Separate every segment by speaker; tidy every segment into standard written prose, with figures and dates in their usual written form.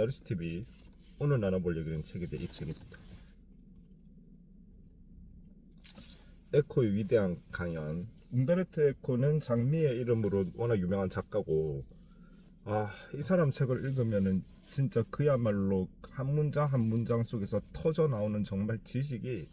Speaker 1: 나루시 TV 오늘 나눠볼 얘기는 이 책입니다. 에코의 위대한 강연. 움베르토 에코는 장미의 이름으로 워낙 유명한 작가고, 이 사람 책을 읽으면은 진짜 그야말로 한 문장 한 문장 속에서 터져 나오는 정말 지식이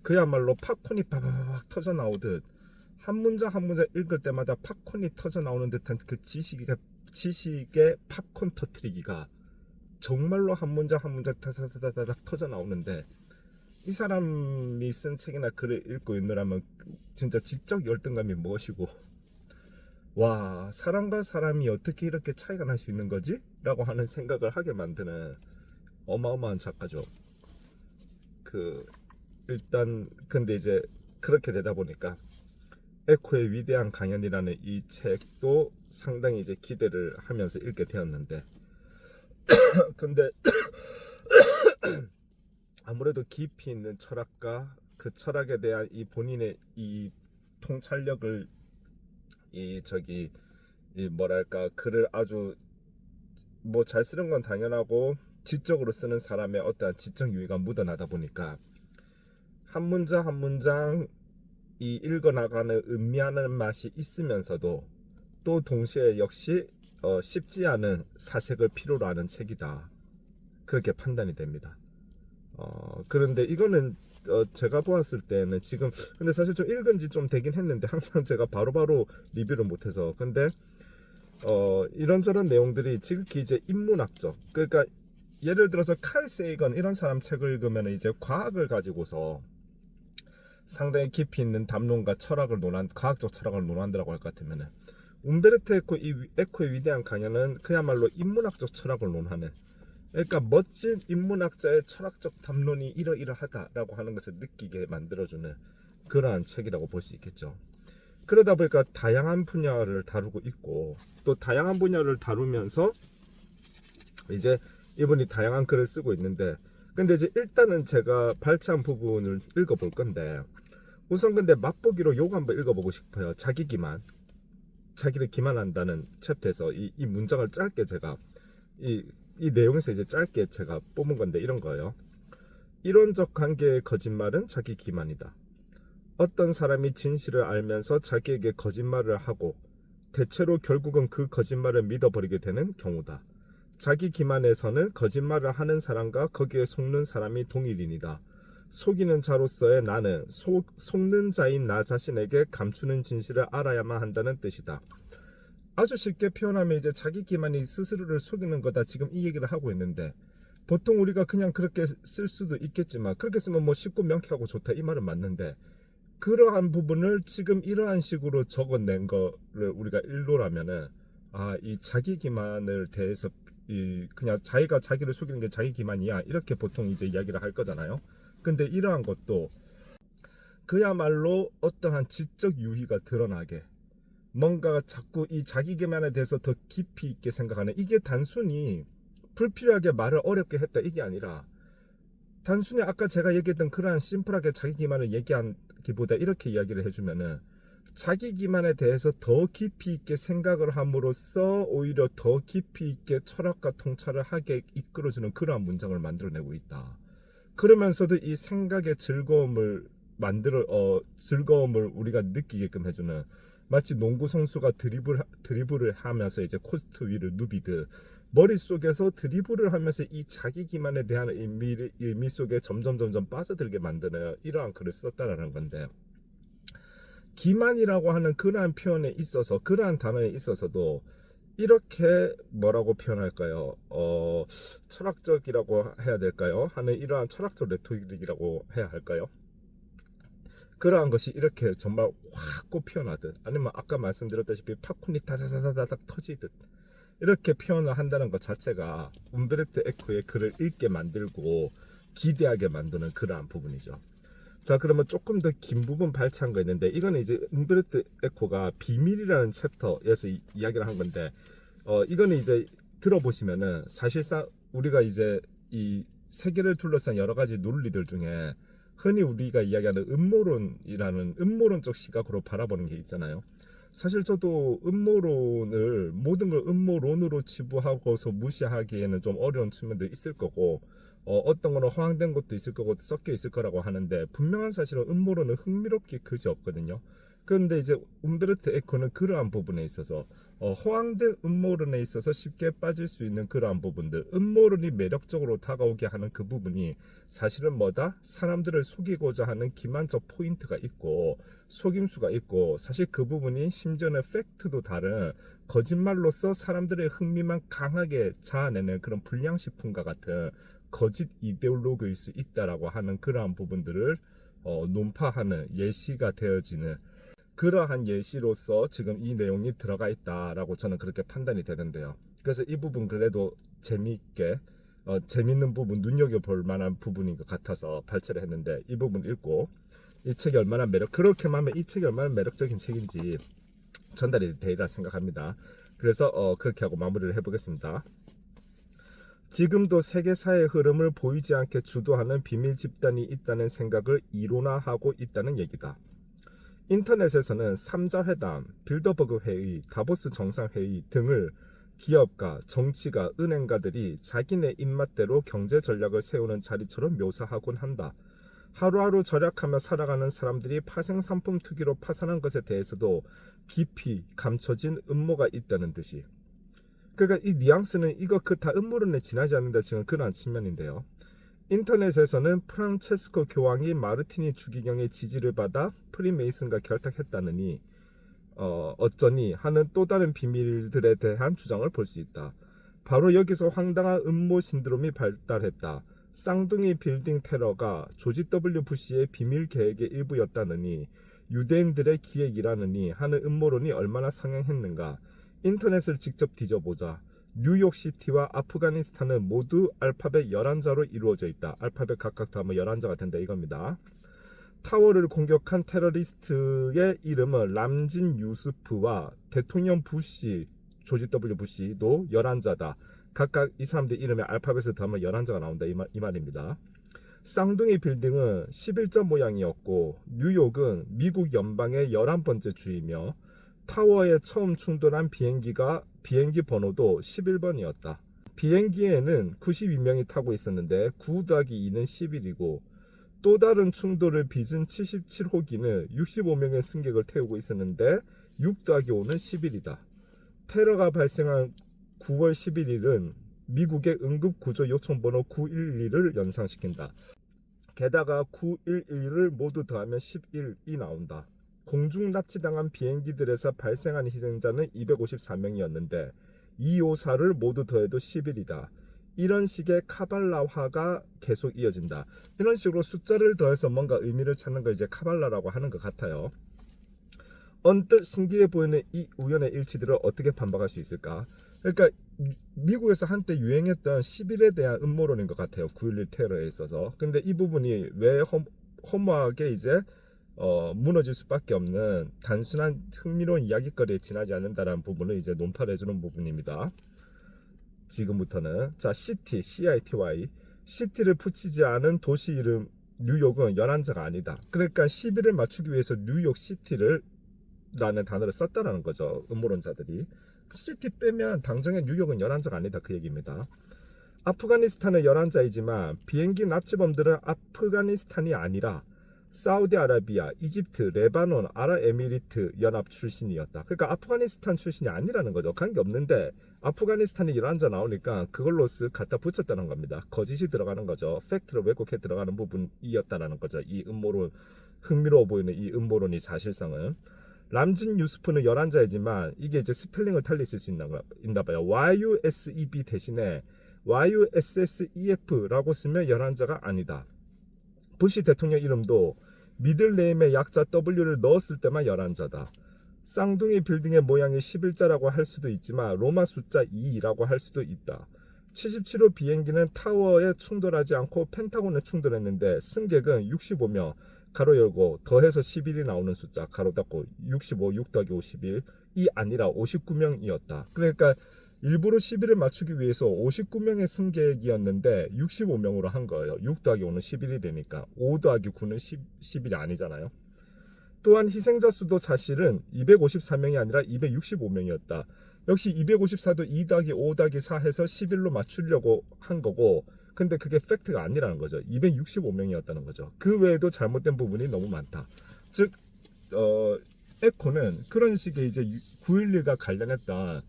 Speaker 1: 그야말로 팝콘이 바바박 터져 나오듯, 한 문장 한 문장 읽을 때마다 팝콘이 터져 나오는 듯한 그 지식의 팝콘 터트리기가 정말로 한 문장 한 문장 타타타타닥 터져 나오는데, 이 사람이 쓴 책이나 글을 읽고 있느라면 진짜 지적 열등감이 무엇이고, 와, 사람과 사람이 어떻게 이렇게 차이가 날 수 있는 거지? 라고 하는 생각을 하게 만드는 어마어마한 작가죠. 일단 근데 이제 그렇게 되다 보니까 에코의 위대한 강연이라는 이 책도 상당히 이제 기대를 하면서 읽게 되었는데, 근데 아무래도 깊이 있는 철학가, 그 철학에 대한 이 본인의 이 통찰력을, 뭐랄까, 글을 아주 뭐 잘 쓰는 건 당연하고 지적으로 쓰는 사람의 어떠한 지적 유희가 묻어나다 보니까 한 문장 한 문장 이 읽어나가는 음미하는 맛이 있으면서도 또 동시에 역시 쉽지 않은 사색을 필요로 하는 책이다, 그렇게 판단이 됩니다. 그런데 이거는 제가 보았을 때는 지금, 근데 사실 좀 읽은 지 좀 되긴 했는데 항상 제가 바로바로 리뷰를 못해서, 근데 이런저런 내용들이 지극히 이제 인문학적, 그러니까 예를 들어서 칼 세이건 이런 사람 책을 읽으면 이제 과학을 가지고서 상당히 깊이 있는 담론과 철학을 과학적 철학을 논한다라고 할 것 같으면은, 움베르토 에코의 위대한 강연은 그야말로 인문학적 철학을 논하는, 그러니까 멋진 인문학자의 철학적 담론이 이러이러하다라고 하는 것을 느끼게 만들어주는 그러한 책이라고 볼 수 있겠죠. 그러다 보니까 다양한 분야를 다루고 있고, 또 다양한 분야를 다루면서 이제 이분이 다양한 글을 쓰고 있는데, 근데 이제 일단은 제가 발췌한 부분을 읽어볼 건데, 우선 근데 맛보기로 요거 한번 읽어보고 싶어요. 자기를 기만한다는 챕터에서 이 문장을 짧게 제가 이 내용에서 이제 짧게 제가 뽑은 건데, 이런 거예요. 이론적 관계의 거짓말은 자기 기만이다. 어떤 사람이 진실을 알면서 자기에게 거짓말을 하고 대체로 결국은 그 거짓말을 믿어버리게 되는 경우다. 자기 기만에서는 거짓말을 하는 사람과 거기에 속는 사람이 동일인이다. 속이는 자로서의 나는 속는 자인 나 자신에게 감추는 진실을 알아야만 한다는 뜻이다. 아주 쉽게 표현하면 이제 자기 기만이 스스로를 속이는 거다, 지금 이 얘기를 하고 있는데, 보통 우리가 그냥 그렇게 쓸 수도 있겠지만, 그렇게 쓰면 뭐 쉽고 명쾌하고 좋다 이 말은 맞는데, 그러한 부분을 지금 이러한 식으로 적어낸 거를 우리가 일로라면은, 이 자기 기만을 대해서 그냥 자기가 자기를 속이는 게 자기 기만이야, 이렇게 보통 이제 이야기를 할 거잖아요. 근데 이러한 것도 그야말로 어떠한 지적 유희가 드러나게, 뭔가 자꾸 이 자기 기만에 대해서 더 깊이 있게 생각하는, 이게 단순히 불필요하게 말을 어렵게 했다 이게 아니라, 단순히 아까 제가 얘기했던 그러한 심플하게 자기 기만을 얘기하기보다 이렇게 이야기를 해주면은, 자기 기만에 대해서 더 깊이 있게 생각을 함으로써 오히려 더 깊이 있게 철학과 통찰을 하게 이끌어주는 그러한 문장을 만들어내고 있다. 그러면서도 이 생각의 즐거움을 즐거움을 우리가 느끼게끔 해주는, 마치 농구 선수가 드리블을 하면서 이제 코트 위를 누비듯 머릿속에서 드리블을 하면서 이 자기 기만에 대한 의미 속에 점점 빠져들게 만드는 이러한 글을 썼다라는 건데, 기만이라고 하는 그러한 표현에 있어서, 그러한 단어에 있어서도 이렇게 뭐라고 표현할까요? 철학적이라고 해야 될까요? 하는 이러한 철학적 레토릭이라고 해야 할까요? 그러한 것이 이렇게 정말 확 꼽혀나듯, 아니면 아까 말씀드렸다시피 팝콘이 다다다다닥 터지듯 이렇게 표현을 한다는 것 자체가 움베르토 에코의 글을 읽게 만들고 기대하게 만드는 그러한 부분이죠. 자, 그러면 조금 더 긴 부분 발췌한 거 있는데, 이거는 이제 움베르토 에코가 비밀이라는 챕터에서 이야기를 한 건데, 이거는 이제 들어보시면은 사실상 우리가 이제 이 세계를 둘러싼 여러 가지 논리들 중에 흔히 우리가 이야기하는 음모론이라는 음모론적 시각으로 바라보는 게 있잖아요. 사실 저도 음모론을 모든 걸 음모론으로 치부하고서 무시하기에는 좀 어려운 측면도 있을 거고 어떤 거는 허황된 것도 있을 거고 섞여 있을 거라고 하는데 분명한 사실은 음모론은 흥미롭기 그지 없거든요. 그런데 이제 움베르토 에코는 그러한 부분에 있어서 허황된 음모론에 있어서 쉽게 빠질 수 있는 그러한 부분들, 음모론이 매력적으로 다가오게 하는 그 부분이 사실은 뭐다? 사람들을 속이고자 하는 기만적 포인트가 있고 속임수가 있고, 사실 그 부분이 심지어는 팩트도 다른 거짓말로서 사람들의 흥미만 강하게 자아내는 그런 불량식품과 같은 거짓 이데올로그일 수 있다라고 하는 그러한 부분들을 논파하는 예시가 되어지는 그러한 예시로서 지금 이 내용이 들어가 있다라고 저는 그렇게 판단이 되는데요. 그래서 이 부분 그래도 재미있게 재밌는 부분, 눈여겨볼 만한 부분인 것 같아서 발췌를 했는데, 이 부분 읽고 이 책이 얼마나 그렇게 하면 이 책이 얼마나 매력적인 책인지 전달이 되리라 생각합니다. 그래서 그렇게 하고 마무리를 해보겠습니다. 지금도 세계사의 흐름을 보이지 않게 주도하는 비밀 집단이 있다는 생각을 이론화하고 있다는 얘기다. 인터넷에서는 3자 회담, 빌더버그 회의, 다보스 정상회의 등을 기업가, 정치가, 은행가들이 자기네 입맛대로 경제 전략을 세우는 자리처럼 묘사하곤 한다. 하루하루 절약하며 살아가는 사람들이 파생상품 투기로 파산한 것에 대해서도 깊이 감춰진 음모가 있다는 듯이. 그러니까 이 뉘앙스는 이거 그 다 음모론에 지나지 않는다, 지금 그러한 측면인데요. 인터넷에서는 프란체스코 교황이 마르티니 주기경의 지지를 받아 프리메이슨과 결탁했다느니 어쩌니 하는 또 다른 비밀들에 대한 주장을 볼 수 있다. 바로 여기서 황당한 음모 신드롬이 발달했다. 쌍둥이 빌딩 테러가 조지 W 부시의 비밀 계획의 일부였다느니 유대인들의 기획이라느니 하는 음모론이 얼마나 상행했는가. 인터넷을 직접 뒤져보자. 뉴욕시티와 아프가니스탄은 모두 알파벳 11자로 이루어져 있다. 알파벳 각각 다 11자가 된다 이겁니다. 타워를 공격한 테러리스트의 이름은 람진 유스프와 대통령 부시, 조지 W 부시도 11자다. 각각 이 사람들 이름에 알파벳을 더하면 11자가 나온다 이 말입니다. 쌍둥이 빌딩은 11자 모양이었고 뉴욕은 미국 연방의 11번째 주이며 타워에 처음 충돌한 비행기 번호도 11번이었다. 비행기에는 92명이 타고 있었는데 9 더하기 2는 11이고 또 다른 충돌을 빚은 77호기는 65명의 승객을 태우고 있었는데 6 더하기 5는 11이다. 테러가 발생한 9월 11일은 미국의 응급구조 요청번호 911을 연상시킨다. 게다가 911을 모두 더하면 11이 나온다. 공중 납치당한 비행기들에서 발생한 희생자는 254명이었는데 254를 모두 더해도 11이다. 이런 식의 카발라화가 계속 이어진다. 이런 식으로 숫자를 더해서 뭔가 의미를 찾는 걸 이제 카발라라고 하는 것 같아요. 언뜻 신기해 보이는 이 우연의 일치들을 어떻게 반박할 수 있을까? 그러니까 미국에서 한때 유행했던 10일에 대한 음모론인 것 같아요. 9.11 테러에 있어서. 근데 이 부분이 왜 허무하게 이제 무너질 수밖에 없는 단순한 흥미로운 이야기거리에 지나지 않는다라는 부분을 이제 논파를 해주는 부분입니다. 지금부터는 자, 시티, CITY, 시티를 붙이지 않은 도시 이름 뉴욕은 11자가 아니다. 그러니까 10일을 맞추기 위해서 뉴욕 시티를 라는 단어를 썼다라는 거죠. 음모론자들이. 시티 빼면 당장에 뉴욕은 11자가 아니다 그 얘기입니다. 아프가니스탄은 11자이지만 비행기 납치범들은 아프가니스탄이 아니라 사우디아라비아, 이집트, 레바논, 아랍에미리트 연합 출신이었다. 그러니까 아프가니스탄 출신이 아니라는 거죠. 관계없는데 아프가니스탄이 11자 나오니까 그걸로 쓱 갖다 붙였다는 겁니다. 거짓이 들어가는 거죠. 팩트를 왜곡해 들어가는 부분이었다는 거죠. 이 음모론, 흥미로워 보이는 이 음모론이 사실상은. 람진 유스프는 11자이지만 이게 이제 스펠링을 달리 쓸 수 있나 봐요. YUSEB 대신에 YUSSEF라고 쓰면 11자가 아니다. 부시 대통령 이름도 미들네임의 약자 W를 넣었을 때만 11자다. 쌍둥이 빌딩의 모양이 11자라고 할 수도 있지만 로마 숫자 2라고 할 수도 있다. 77호 비행기는 타워에 충돌하지 않고 펜타곤에 충돌했는데 승객은 65명 가로 열고 더해서 11이 나오는 숫자 가로 닫고 65, 6 더하기 51이 아니라 59명이었다. 그러니까 일부러 11을 맞추기 위해서 59명의 승객이었는데 65명으로 한 거예요. 6 더하기 5는 11이 되니까 5 더하기 9는 11이 아니잖아요. 또한 희생자 수도 사실은 254명이 아니라 265명이었다. 역시 254도 2-5-4 해서 11로 맞추려고 한 거고, 근데 그게 팩트가 아니라는 거죠. 265명이었다는 거죠. 그 외에도 잘못된 부분이 너무 많다. 즉 에코는 그런 식의 이제 9.11과 관련했던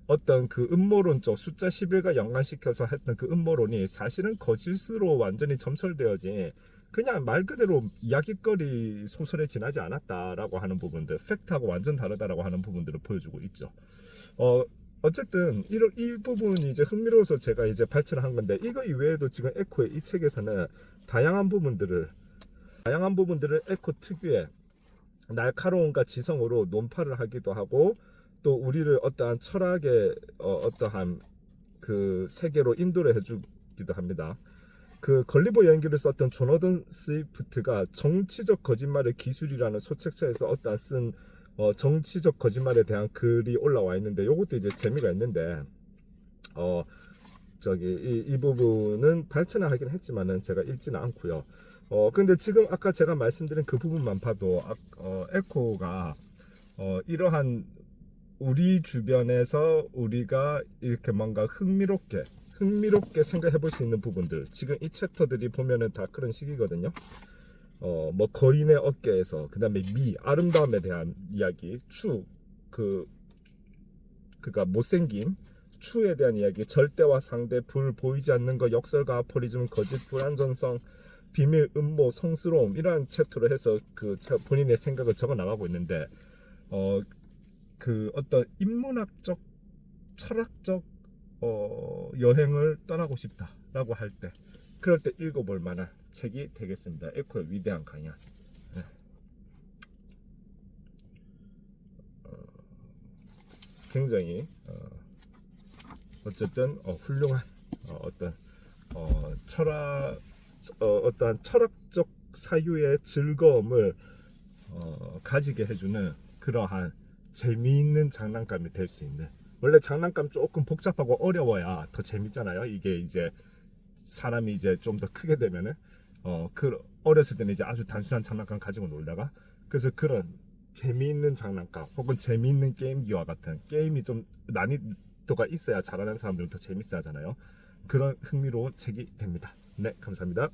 Speaker 1: 어떤 그 음모론적 숫자 11과 연관시켜서 했던 그 음모론이 사실은 거짓으로 완전히 점철되어진 그냥 말 그대로 이야기거리 소설에 지나지 않았다라고 하는 부분들, 팩트하고 완전 다르다라고 하는 부분들을 보여주고 있죠. 어쨌든 이 부분이 이제 흥미로워서 제가 이제 발췌를 한 건데, 이거 이외에도 지금 에코의 이 책에서는 다양한 부분들을 에코 특유의 날카로움과 지성으로 논파를 하기도 하고, 또 우리를 어떠한 철학의 어떠한 그 세계로 인도를 해주기도 합니다. 그 걸리버 여행기를 썼던 조너던 스위프트가 정치적 거짓말의 기술이라는 소책자에서 어떠한 쓴 정치적 거짓말에 대한 글이 올라와 있는데, 요것도 이제 재미가 있는데, 이 부분은 발췌는 하긴 했지만은 제가 읽지는 않고요. 근데 지금 아까 제가 말씀드린 그 부분만 봐도 에코가 이러한 우리 주변에서 우리가 이렇게 뭔가 흥미롭게 생각해 볼 수 있는 부분들, 지금 이 챕터들이 보면은 다 그런 식이거든요. 뭐 거인의 어깨에서, 그 다음에 아름다움에 대한 이야기, 그가 못생김, 추에 대한 이야기, 절대와 상대, 불, 보이지 않는 것, 역설과 아포리즘, 거짓, 불완전성, 비밀, 음모, 성스러움, 이러한 챕터를 해서 그 본인의 생각을 적어 나가고 있는데, 그 어떤 인문학적, 철학적 여행을 떠나고 싶다라고 할 때, 그럴 때 읽어볼 만한 책이 되겠습니다. 에코의 위대한 강연. 네. 굉장히 어쨌든 훌륭한 어떠한 철학적 사유의 즐거움을 가지게 해주는 그러한 재미있는 장난감이 될 수 있는, 원래 장난감 조금 복잡하고 어려워야 더 재밌잖아요. 이게 이제 사람이 이제 좀 더 크게 되면은 그 어렸을 때는 이제 아주 단순한 장난감 가지고 놀다가, 그래서 그런 재미있는 장난감 혹은 재미있는 게임기와 같은, 게임이 좀 난이도가 있어야 잘하는 사람들은 더 재밌어 하잖아요. 그런 흥미로운 책이 됩니다. 네, 감사합니다.